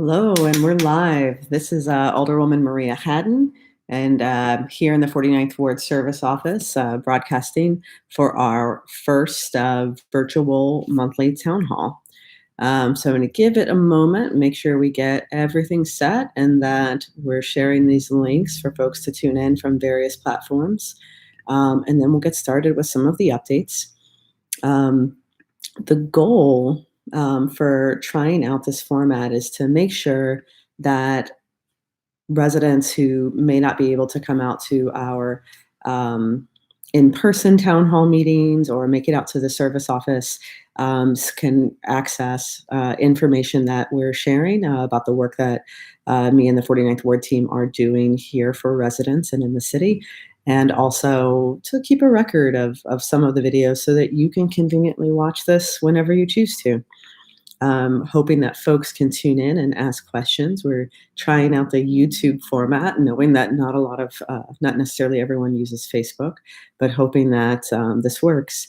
Hello, and we're live. This is Alderwoman Maria Haddon, and here in the 49th Ward Service Office, broadcasting for our first virtual monthly town hall. So I'm going to give it a moment, make sure we get everything set, and that we're sharing these links for folks to tune in from various platforms. And then we'll get started with some of the updates. The goal for trying out this format is to make sure that residents who may not be able to come out to our in-person town hall meetings or make it out to the service office can access information that we're sharing about the work that me and the 49th Ward team are doing here for residents and in the city, and also to keep a record of some of the videos so that you can conveniently watch this whenever you choose to. Hoping that folks can tune in and ask questions. We're trying out the YouTube format, knowing that not necessarily everyone uses Facebook, but hoping that this works.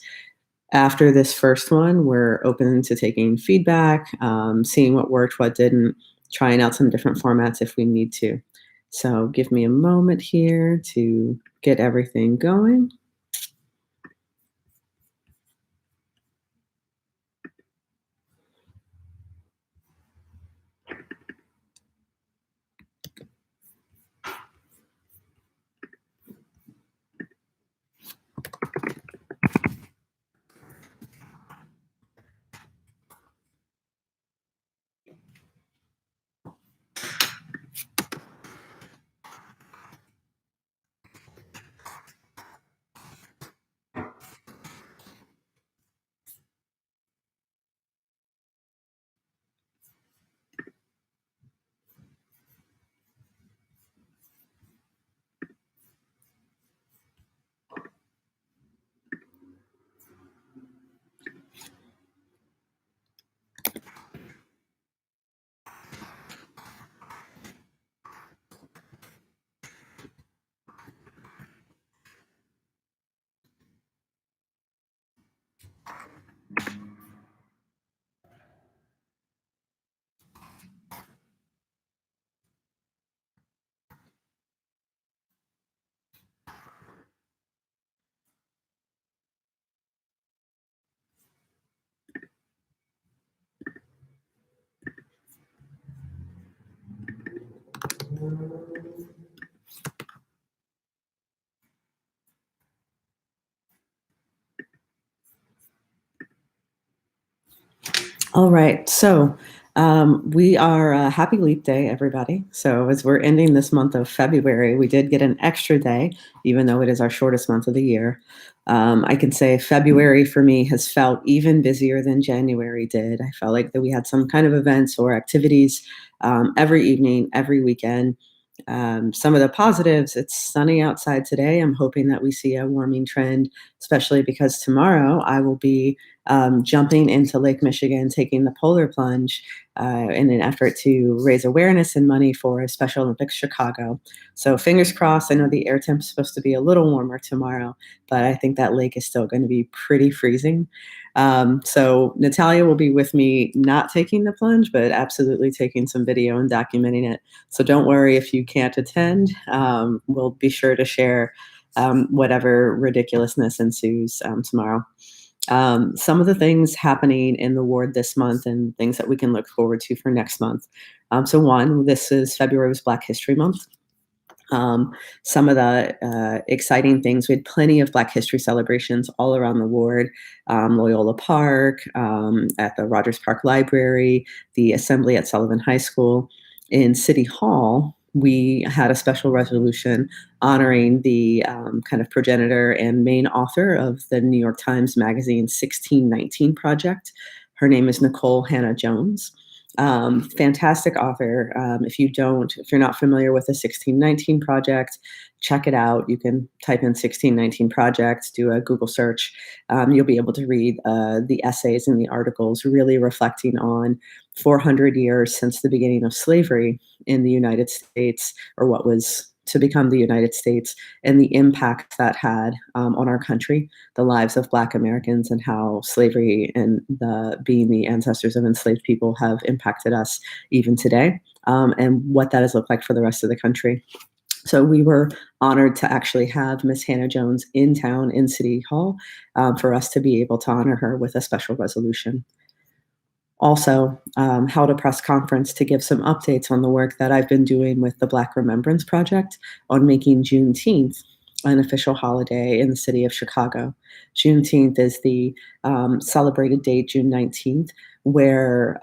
After this first one, we're open to taking feedback, seeing what worked, what didn't, trying out some different formats if we need to. So give me a moment here to get everything going. All right, so we are Happy Leap Day, everybody. So as we're ending this month of February, we did get an extra day, even though it is our shortest month of the year. I can say February for me has felt even busier than January did. I felt like that we had some kind of events or activities every evening, every weekend. Some of the positives, it's sunny outside today. I'm hoping that we see a warming trend, especially because tomorrow I will be jumping into Lake Michigan, taking the polar plunge in an effort to raise awareness and money for Special Olympics Chicago. So fingers crossed. I know the air temp is supposed to be a little warmer tomorrow, but I think that lake is still going to be pretty freezing. So Natalia will be with me, not taking the plunge, but absolutely taking some video and documenting it. So don't worry if you can't attend. We'll be sure to share whatever ridiculousness ensues tomorrow. Some of the things happening in the ward this month and things that we can look forward to for next month. So one, this is February was Black History Month. Some of the exciting things, we had plenty of Black History celebrations all around the ward, Loyola Park, at the Rogers Park Library, the assembly at Sullivan High School. In City Hall, we had a special resolution honoring the kind of progenitor and main author of the New York Times Magazine 1619 Project. Her name is Nicole Hannah Jones. Fantastic author. If you're not familiar with the 1619 Project, check it out. You can type in 1619 Project, do a Google search. You'll be able to read the essays and the articles really reflecting on 400 years since the beginning of slavery in the United States, or what was to become the United States and the impact that had on our country, the lives of Black Americans, and how slavery and being the ancestors of enslaved people have impacted us even today, and what that has looked like for the rest of the country. So we were honored to actually have Miss Hannah Jones in town in City Hall, for us to be able to honor her with a special resolution. Also, held a press conference to give some updates on the work that I've been doing with the Black Remembrance Project on making Juneteenth an official holiday in the city of Chicago. Juneteenth is the celebrated date, June 19th, where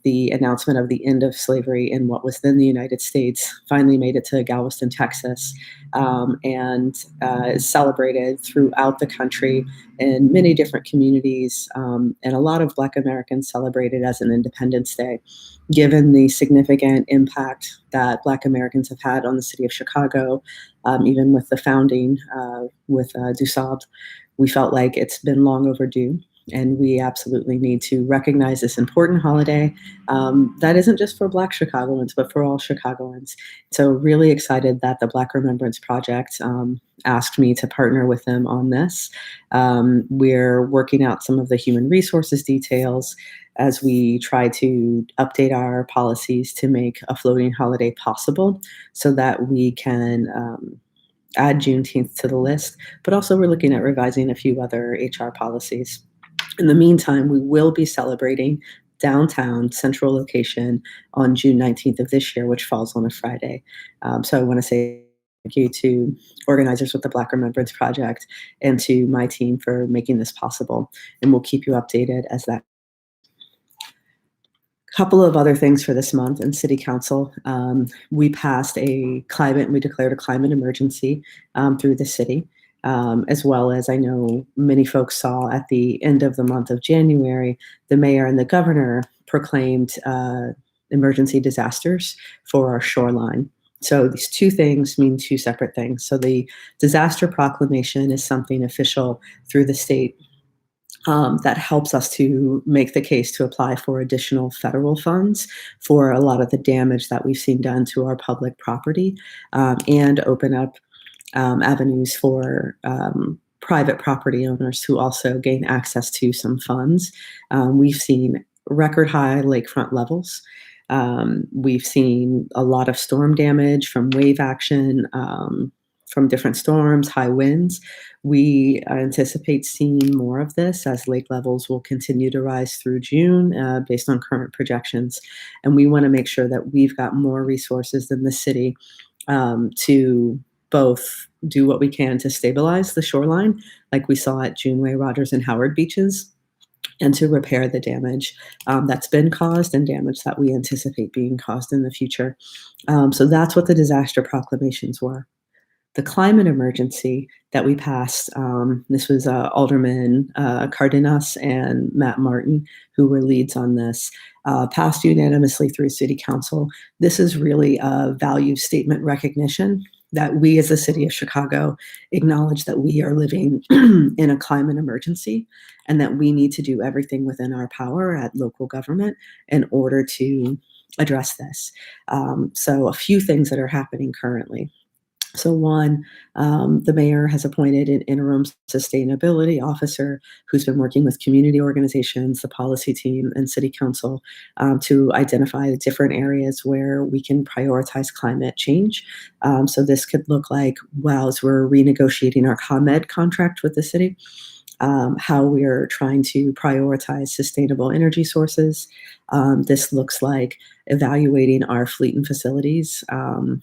the announcement of the end of slavery in what was then the United States finally made it to Galveston, Texas, and is celebrated throughout the country in many different communities. And a lot of Black Americans celebrate it as an Independence Day. Given the significant impact that Black Americans have had on the city of Chicago, even with the founding with DuSable, we felt like it's been long overdue. And we absolutely need to recognize this important holiday that isn't just for Black Chicagoans, but for all Chicagoans. So really excited that the Black Remembrance Project asked me to partner with them on this. We're working out some of the human resources details as we try to update our policies to make a floating holiday possible so that we can add Juneteenth to the list. But also we're looking at revising a few other HR policies. In the meantime, we will be celebrating downtown central location on June 19th of this year, which falls on a Friday. So I want to say thank you to organizers with the Black Remembrance Project and to my team for making this possible. And we'll keep you updated as that. Couple of other things for this month in City Council. We declared a climate emergency through the city. As well as I know many folks saw at the end of the month of January, the mayor and the governor proclaimed emergency disasters for our shoreline. So these two things mean two separate things. So the disaster proclamation is something official through the state that helps us to make the case to apply for additional federal funds for a lot of the damage that we've seen done to our public property, and open up avenues for private property owners who also gain access to some funds. We've seen record high lakefront levels. We've seen a lot of storm damage from wave action, from different storms, high winds. We anticipate seeing more of this as lake levels will continue to rise through June based on current projections. And we want to make sure that we've got more resources than the city to both do what we can to stabilize the shoreline, like we saw at Juneway, Rogers, and Howard beaches, and to repair the damage that's been caused and damage that we anticipate being caused in the future. So that's what the disaster proclamations were. The climate emergency that we passed, this was Alderman Cardenas and Matt Martin, who were leads on this, passed unanimously through City Council. This is really a value statement recognition that we as the city of Chicago acknowledge that we are living in a climate emergency and that we need to do everything within our power at local government in order to address this. So a few things that are happening currently. So one, the mayor has appointed an interim sustainability officer who's been working with community organizations, the policy team, and city council to identify different areas where we can prioritize climate change. So this could look like, well, as we're renegotiating our ComEd contract with the city, how we are trying to prioritize sustainable energy sources. This looks like evaluating our fleet and facilities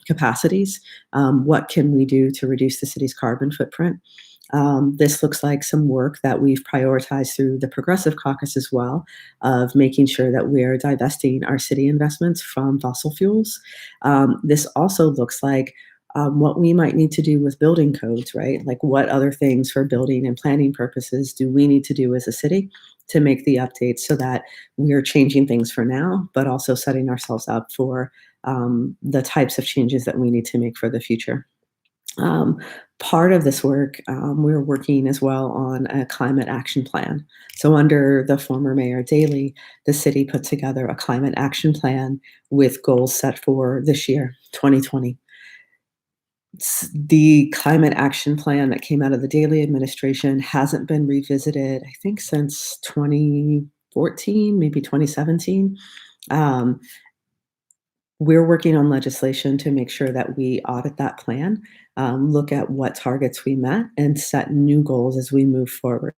capacities. What can we do to reduce the city's carbon footprint? This looks like some work that we've prioritized through the Progressive Caucus as well, of making sure that we're divesting our city investments from fossil fuels. This also looks like what we might need to do with building codes, right? Like what other things for building and planning purposes do we need to do as a city to make the updates so that we're changing things for now, but also setting ourselves up for the types of changes that we need to make for the future. Part of this work, we're working as well on a climate action plan. So under the former Mayor Daley, the city put together a climate action plan with goals set for this year, 2020. The climate action plan that came out of the Daley administration hasn't been revisited, I think, since 2014, maybe 2017. Um, we're working on legislation to make sure that we audit that plan, look at what targets we met, and set new goals as we move forward.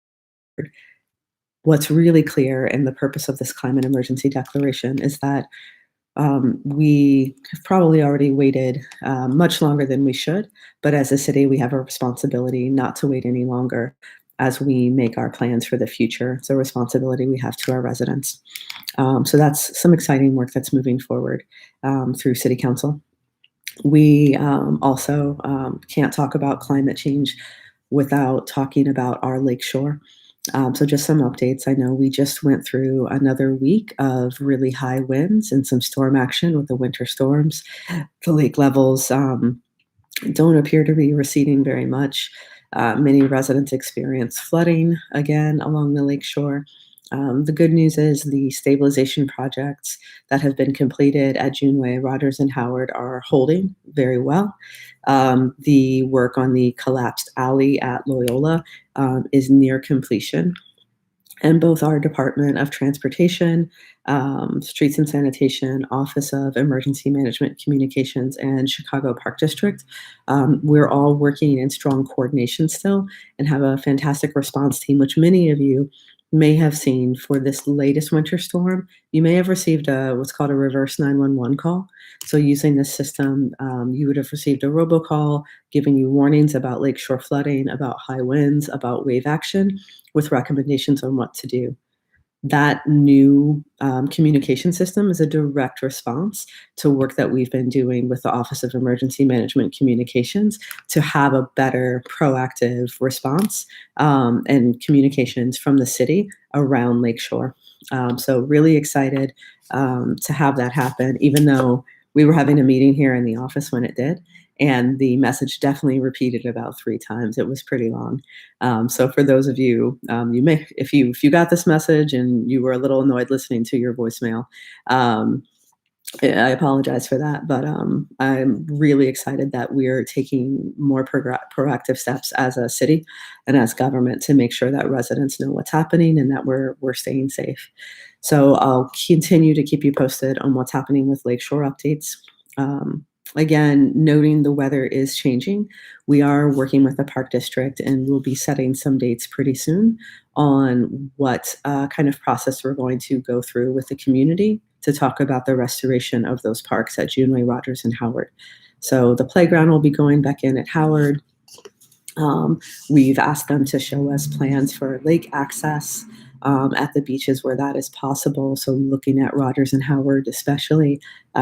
What's really clear, and the purpose of this climate emergency declaration, is that we have probably already waited much longer than we should, but as a city, we have a responsibility not to wait any longer as we make our plans for the future. It's a responsibility we have to our residents. So that's some exciting work that's moving forward through City Council. We also can't talk about climate change without talking about our lakeshore. So just some updates. I know we just went through another week of really high winds and some storm action with the winter storms. The lake levels don't appear to be receding very much. Many residents experience flooding again along the lakeshore. The good news is the stabilization projects that have been completed at Juneway, Rogers, and Howard are holding very well. The work on the collapsed alley at Loyola is near completion. And both our Department of Transportation, Streets and Sanitation, Office of Emergency Management Communications, and Chicago Park District, we're all working in strong coordination still and have a fantastic response team, which many of you may have seen for this latest winter storm. You may have received what's called a reverse 911 call. So using this system, you would have received a robocall giving you warnings about lakeshore flooding, about high winds, about wave action, with recommendations on what to do. That new communication system is a direct response to work that we've been doing with the Office of Emergency Management Communications to have a better proactive response and communications from the city around Lakeshore. So really excited to have that happen, even though we were having a meeting here in the office when it did. And the message definitely repeated about 3 times. It was pretty long. So for those of you, you may, if you got this message and you were a little annoyed listening to your voicemail, um, I apologize for that. But I'm really excited that we're taking more proactive steps as a city and as government to make sure that residents know what's happening and that we're staying safe. So I'll continue to keep you posted on what's happening with Lakeshore updates. Um, Again, noting the weather is changing, we are working with the Park District and we'll be setting some dates pretty soon on what kind of process we're going to go through with the community to talk about the restoration of those parks at Juneway, Rogers, and Howard. So the playground will be going back in at Howard. We've asked them to show us plans for lake access at the beaches where that is possible. So, looking at Rogers and Howard, especially,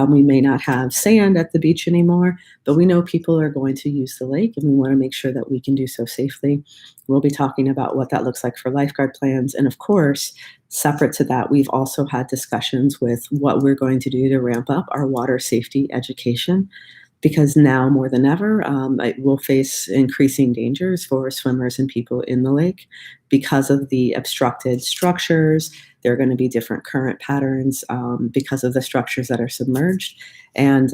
we may not have sand at the beach anymore, but we know people are going to use the lake and we want to make sure that we can do so safely. We'll be talking about what that looks like for lifeguard plans. And of course, separate to that, we've also had discussions with what we're going to do to ramp up our water safety education because now more than ever, we'll face increasing dangers for swimmers and people in the lake because of the obstructed structures. There are going to be different current patterns because of the structures that are submerged. And,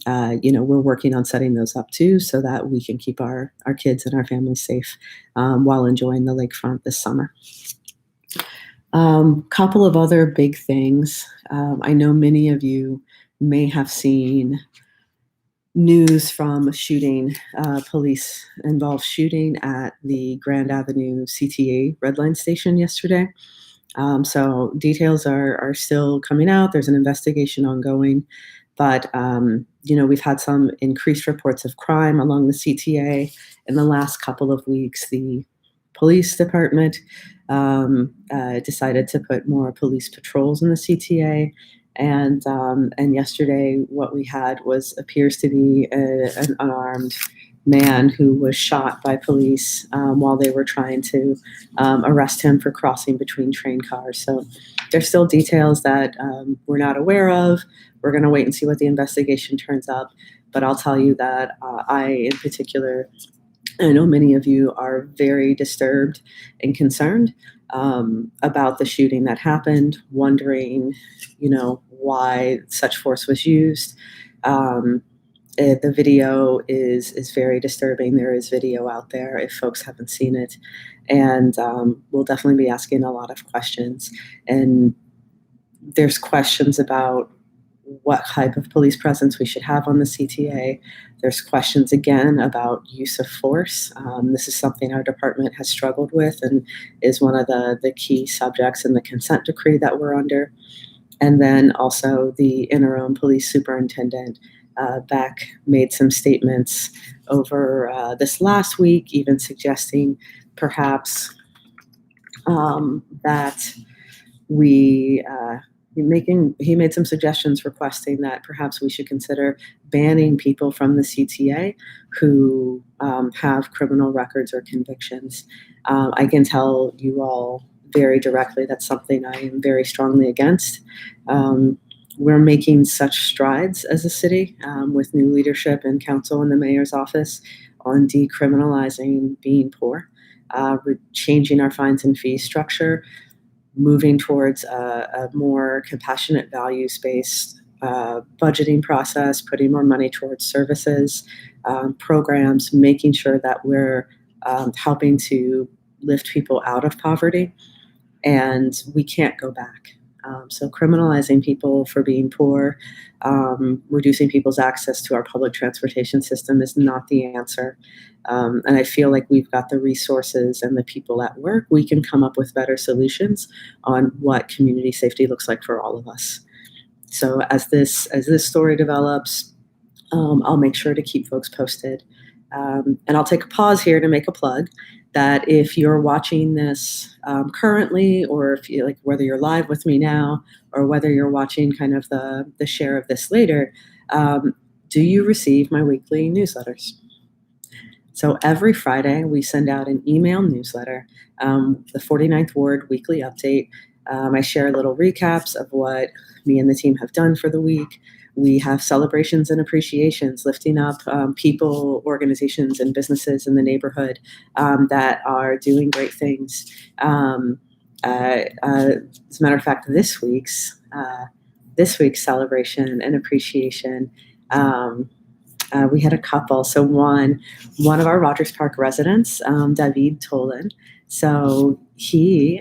we're working on setting those up too so that we can keep our kids and our families safe while enjoying the lakefront this summer. Couple of other big things. I know many of you may have seen news from a shooting, police involved shooting at the Grand Avenue CTA Red Line station yesterday. So details are still coming out. There's an investigation ongoing, but we've had some increased reports of crime along the CTA in the last couple of weeks. The police department decided to put more police patrols in the CTA. And yesterday, what we had appears to be an unarmed man who was shot by police while they were trying to arrest him for crossing between train cars. So there's still details that we're not aware of. We're going to wait and see what the investigation turns up. But I'll tell you that I, in particular, I know many of you are very disturbed and concerned about the shooting that happened, wondering, why such force was used. The video is very disturbing. There is video out there if folks haven't seen it, and we'll definitely be asking a lot of questions. And there's questions about what type of police presence we should have on the CTA. There's questions again about use of force. This is something our department has struggled with and is one of the key subjects in the consent decree that we're under. And then also the interim police superintendent, Beck, made some statements over this last week, even suggesting perhaps that we he made some suggestions requesting that perhaps we should consider banning people from the CTA who have criminal records or convictions. I can tell you all very directly that's something I am very strongly against. We're making such strides as a city with new leadership and council in the mayor's office on decriminalizing being poor. We're changing our fines and fees structure, moving towards a more compassionate, values-based budgeting process, putting more money towards services, programs, making sure that we're helping to lift people out of poverty, and we can't go back. So criminalizing people for being poor, reducing people's access to our public transportation system is not the answer. And I feel like we've got the resources and the people at work. We can come up with better solutions on what community safety looks like for all of us. So as this story develops, I'll make sure to keep folks posted. And I'll take a pause here to make a plug that if you're watching this currently, or if you like, whether you're live with me now, or whether you're watching kind of the share of this later, do you receive my weekly newsletters? So every Friday, we send out an email newsletter, the 49th Ward Weekly Update. I share little recaps of what me and the team have done for the week. We have celebrations and appreciations, lifting up people, organizations, and businesses in the neighborhood that are doing great things. As a matter of fact, this week's celebration and appreciation, we had a couple. So one of our Rogers Park residents, David Tolan. So he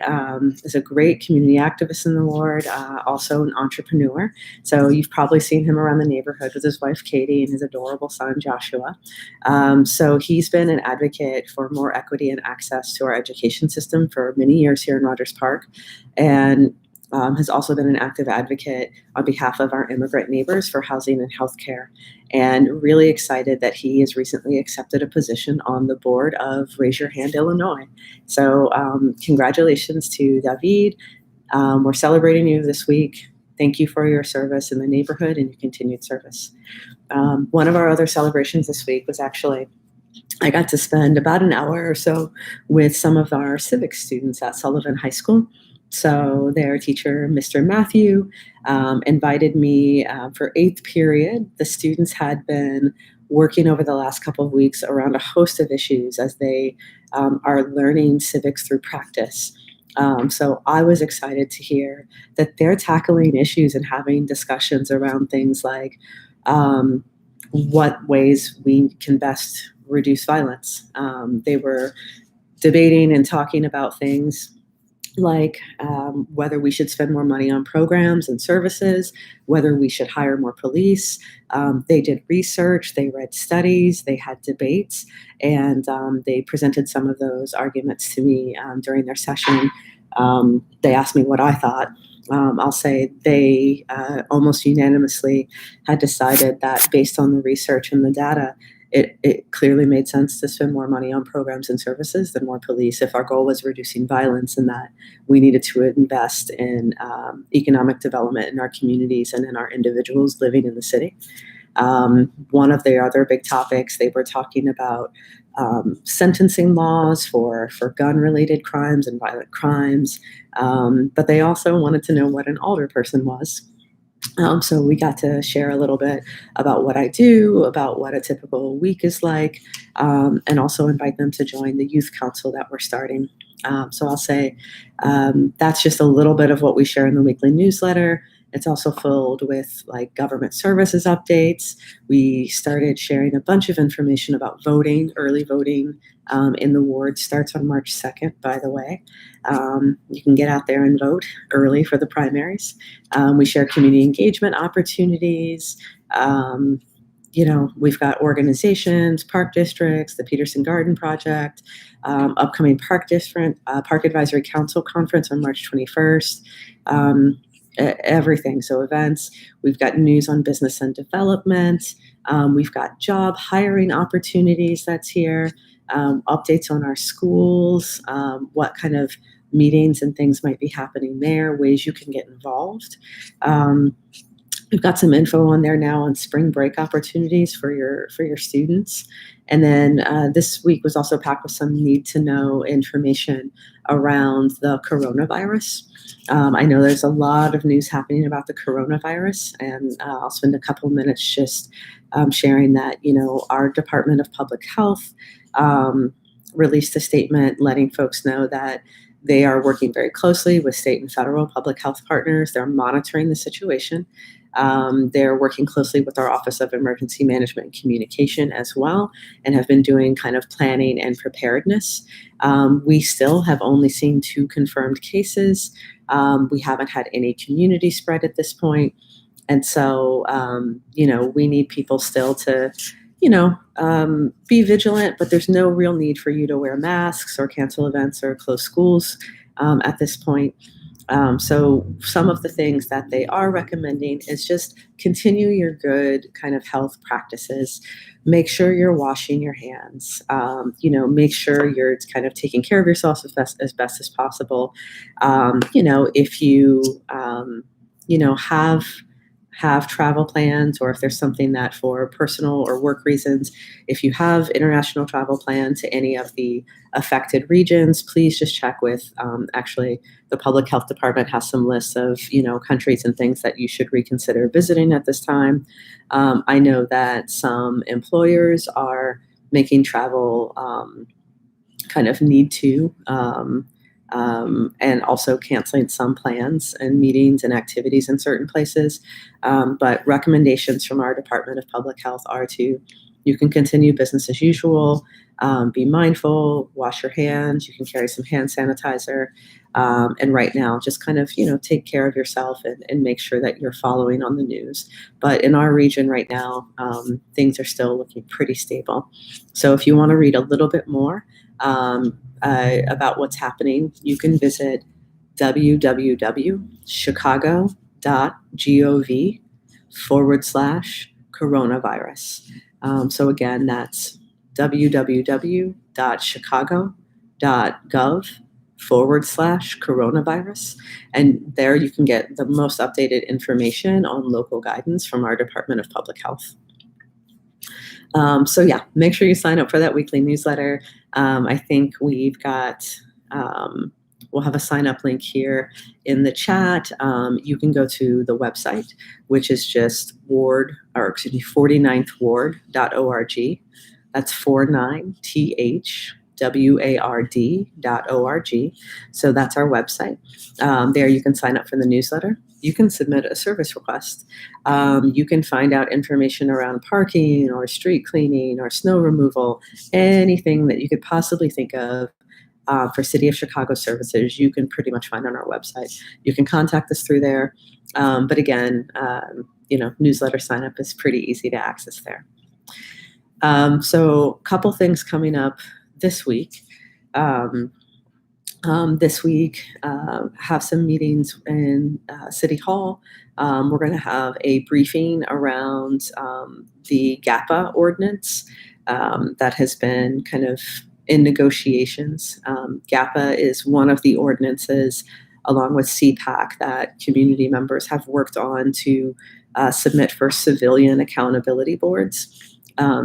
is a great community activist in the ward, also an entrepreneur. So you've probably seen him around the neighborhood with his wife, Katie, and his adorable son, Joshua. So he's been an advocate for more equity and access to our education system for many years here in Rogers Park, and has also been an active advocate on behalf of our immigrant neighbors for housing and healthcare, and really excited that he has recently accepted a position on the board of Raise Your Hand Illinois. So congratulations to David. We're celebrating you this week. Thank you for your service in the neighborhood and your continued service. One of our other celebrations this week was actually, I got to spend about an hour or so with some of our civics students at Sullivan High School. So their teacher, Mr. Matthew, invited me for 8th period. The students had been working over the last couple of weeks around a host of issues as they are learning civics through practice. So I was excited to hear that they're tackling issues and having discussions around things like what ways we can best reduce violence. They were debating and talking about things like whether we should spend more money on programs and services, whether we should hire more police. They did research, they read studies, they had debates, and they presented some of those arguments to me during their session. They asked me what I thought. I'll say they almost unanimously had decided that based on the research and the data, it clearly made sense to spend more money on programs and services than more police if our goal was reducing violence, and that we needed to invest in economic development in our communities and in our individuals living in the city. One of the other big topics, they were talking about sentencing laws for gun-related crimes and violent crimes, but they also wanted to know what an alderperson was. So we got to share a little bit about what I do, about what a typical week is like, and also invite them to join the youth council that we're starting. So I'll say that's just a little bit of what we share in the weekly newsletter. It's also filled with like government services updates. We started sharing a bunch of information about voting, early voting in the ward starts on March 2nd, by the way. You can get out there and vote early for the primaries. We share community engagement opportunities. We've got organizations, park districts, the Peterson Garden Project, upcoming Park Advisory Council conference on March 21st, everything. So events, we've got news on business and development. We've got job hiring opportunities that's here, updates on our schools, what kind of meetings and things might be happening there, ways you can get involved. We've got some info on there now on spring break opportunities for your students. And then this week was also packed with some need to know information around the coronavirus. I know there's a lot of news happening about the coronavirus, and I'll spend a couple of minutes just sharing that, our Department of Public Health released a statement letting folks know that they are working very closely with state and federal public health partners. They're monitoring the situation. They're working closely with our Office of Emergency Management and Communication as well, and have been doing kind of planning and preparedness. We still have only seen 2 confirmed cases. We haven't had any community spread at this point. And so, we need people still to, be vigilant, but there's no real need for you to wear masks or cancel events or close schools at this point. So some of the things that they are recommending is just continue your good kind of health practices. Make sure you're washing your hands. Make sure you're kind of taking care of yourself as best as possible. If you, have travel plans, or if there's something that for personal or work reasons, if you have international travel plans to any of the affected regions, please just check with, actually, the public health department has some lists of, countries and things that you should reconsider visiting at this time. I know that some employers are making travel kind of need to, and also canceling some plans and meetings and activities in certain places. But recommendations from our Department of Public Health are you can continue business as usual, be mindful, wash your hands, you can carry some hand sanitizer, and right now just kind of, take care of yourself and make sure that you're following on the news. But in our region right now, things are still looking pretty stable. So if you want to read a little bit more, about what's happening, you can visit www.chicago.gov/coronavirus. So again, that's www.chicago.gov/coronavirus. And there you can get the most updated information on local guidance from our Department of Public Health. So yeah, make sure you sign up for that weekly newsletter. I think we've got, we'll have a sign up link here in the chat. You can go to the website, which is just 49thward.org. That's 49thward.org. So that's our website. There you can sign up for the newsletter. You can submit a service request. You can find out information around parking or street cleaning or snow removal, anything that you could possibly think of for City of Chicago services, you can pretty much find on our website. You can contact us through there. But again, newsletter sign up is pretty easy to access there. So a couple things coming up this week. This week, have some meetings in City Hall. We're going to have a briefing around the GAPA ordinance that has been kind of in negotiations. GAPA is one of the ordinances, along with CPAC, that community members have worked on to submit for civilian accountability boards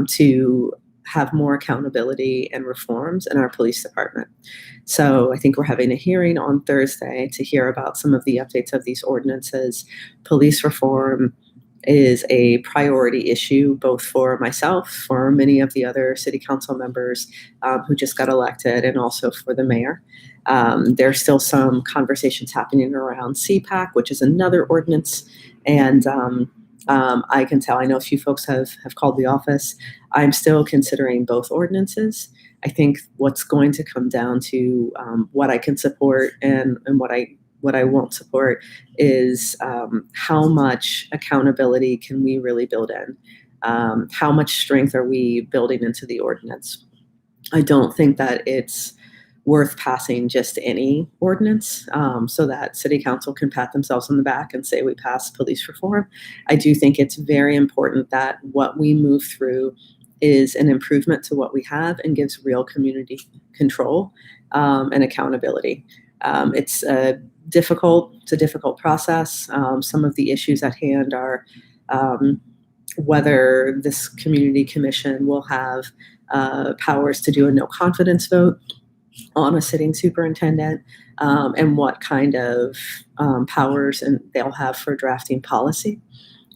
to have more accountability and reforms in our police department. So I think we're having a hearing on Thursday to hear about some of the updates of these ordinances. Police reform is a priority issue, both for myself, for many of the other city council members who just got elected, and also for the mayor. There's still some conversations happening around CPAC, which is another ordinance. And I can tell, I know a few folks have called the office. I'm still considering both ordinances. I think what's going to come down to what I can support and what I won't support is how much accountability can we really build in? How much strength are we building into the ordinance? I don't think that it's worth passing just any ordinance so that city council can pat themselves on the back and say we passed police reform. I do think it's very important that what we move through is an improvement to what we have and gives real community control and accountability. It's a difficult process. Some of the issues at hand are whether this community commission will have powers to do a no confidence vote on a sitting superintendent, and what kind of powers and they'll have for drafting policy.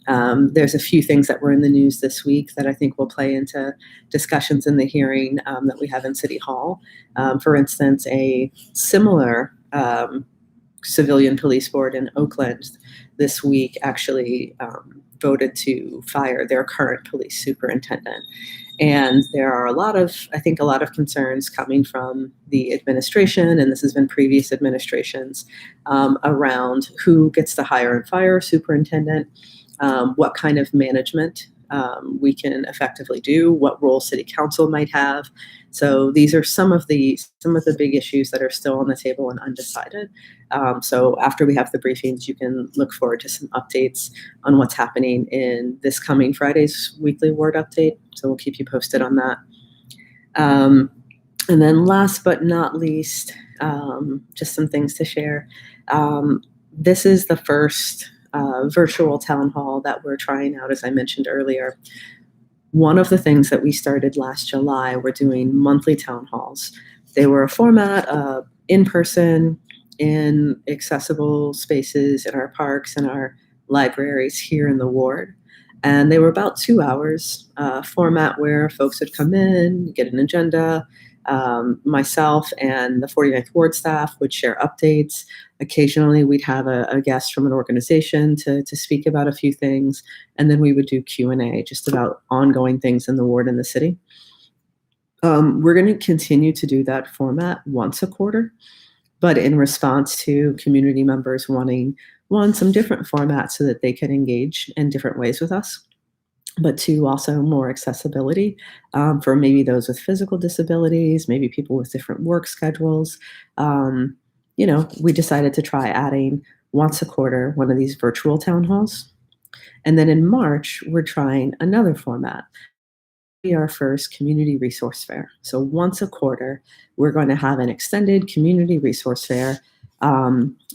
There's a few things that were in the news this week that I think will play into discussions in the hearing that we have in City Hall. For instance, a similar civilian police board in Oakland this week actually voted to fire their current police superintendent. And there are I think a lot of concerns coming from the administration, and this has been previous administrations, around who gets to hire and fire a superintendent, what kind of management we can effectively do, what role city council might have. So these are some of the big issues that are still on the table and undecided. So after we have the briefings, you can look forward to some updates on what's happening in this coming Friday's weekly ward update. So we'll keep you posted on that. And then last but not least, just some things to share. This is the first virtual town hall that we're trying out, as I mentioned earlier. One of the things that we started last July, we're doing monthly town halls. They were a format of in-person, in accessible spaces in our parks and our libraries here in the ward. And they were about 2 hours, format where folks would come in, get an agenda. Myself and the 49th Ward staff would share updates. Occasionally, we'd have a guest from an organization to speak about a few things, and then we would do Q&A just about ongoing things in the ward and the city. We're going to continue to do that format once a quarter, but in response to community members wanting, some different formats so that they can engage in different ways with us, but two, also more accessibility for maybe those with physical disabilities, maybe people with different work schedules. We decided to try adding once a quarter one of these virtual town halls. And then in March, we're trying another format. Our first community resource fair. So once a quarter, we're going to have an extended community resource fair.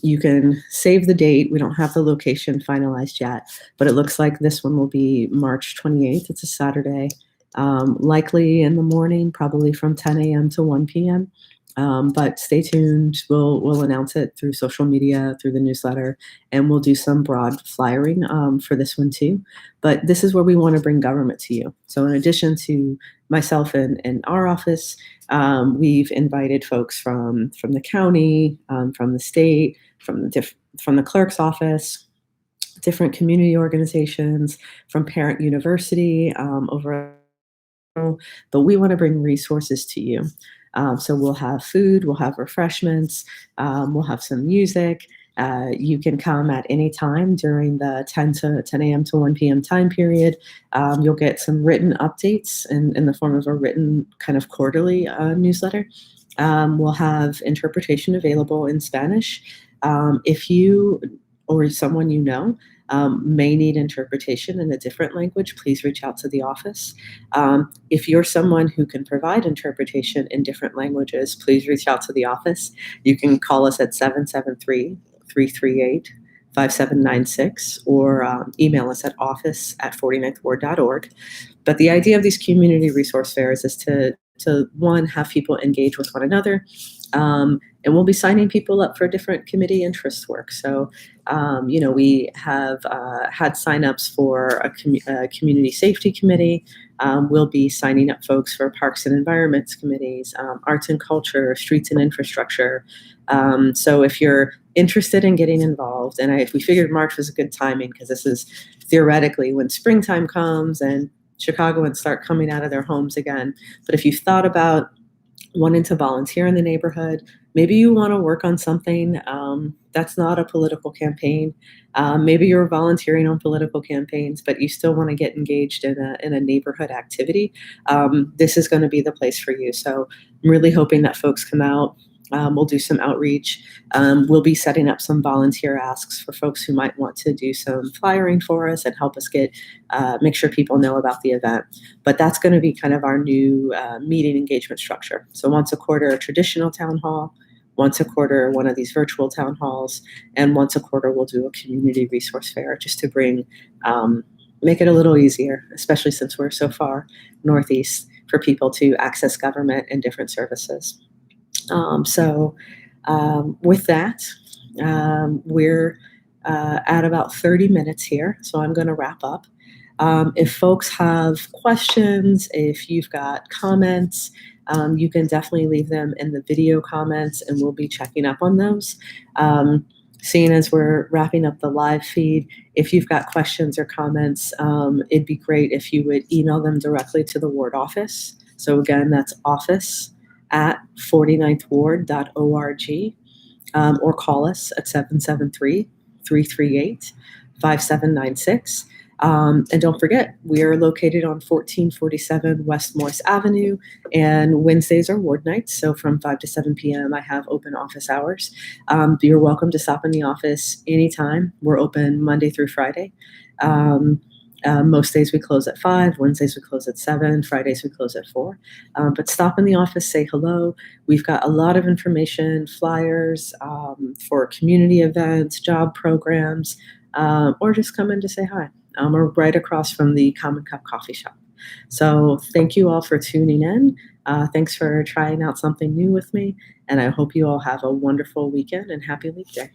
You can save the date. We don't have the location finalized yet, but it looks like this one will be March 28th. It's a Saturday, likely in the morning, probably from 10 a.m. to 1 p.m. But stay tuned. We'll announce it through social media, through the newsletter, and we'll do some broad flyering for this one too. But this is where we want to bring government to you. So in addition to myself and our office, we've invited folks from the county, from the state, from the clerk's office, different community organizations, from Parent University over. But we want to bring resources to you. So we'll have food, we'll have refreshments, we'll have some music. You can come at any time during the 10 a.m. to 1 p.m. time period. You'll get some written updates in the form of a written kind of quarterly newsletter. We'll have interpretation available in Spanish. If you or someone you know may need interpretation in a different language, please reach out to the office. If you're someone who can provide interpretation in different languages, please reach out to the office. You can call us at 773-338-5796 or email us at office@49thward.org. But the idea of these community resource fairs is to one, have people engage with one another, And we'll be signing people up for different committee interest work. So, we have had signups for a community safety committee. We'll be signing up folks for parks and environments committees, arts and culture, streets and infrastructure. So if you're interested in getting involved, and we figured March was a good timing because this is theoretically when springtime comes and Chicagoans start coming out of their homes again. But if you've thought about wanting to volunteer in the neighborhood, maybe you want to work on something that's not a political campaign. Maybe you're volunteering on political campaigns, but you still want to get engaged in a neighborhood activity. This is going to be the place for you. So I'm really hoping that folks come out. We'll do some outreach. We'll be setting up some volunteer asks for folks who might want to do some flyering for us and help us make sure people know about the event. But that's going to be kind of our new meeting engagement structure. So once a quarter, a traditional town hall, once a quarter, one of these virtual town halls, and once a quarter, we'll do a community resource fair just to make it a little easier, especially since we're so far northeast, for people to access government and different services. With that, we're at about 30 minutes here, so I'm going to wrap up. If folks have questions, if you've got comments, you can definitely leave them in the video comments, and we'll be checking up on those. Seeing as we're wrapping up the live feed, if you've got questions or comments, it'd be great if you would email them directly to the ward office. So again, that's office@49thward.org, or call us at 773-338-5796. And don't forget, we are located on 1447 West Morse Avenue, and Wednesdays are ward nights. So from 5 to 7 p.m., I have open office hours. You're welcome to stop in the office anytime. We're open Monday through Friday. Most days we close at 5, Wednesdays we close at 7, Fridays we close at 4. But stop in the office, say hello. We've got a lot of information, flyers for community events, job programs, or just come in to say hi. We're right across from the Common Cup Coffee Shop. So thank you all for tuning in. Thanks for trying out something new with me, and I hope you all have a wonderful weekend and happy Leap Day.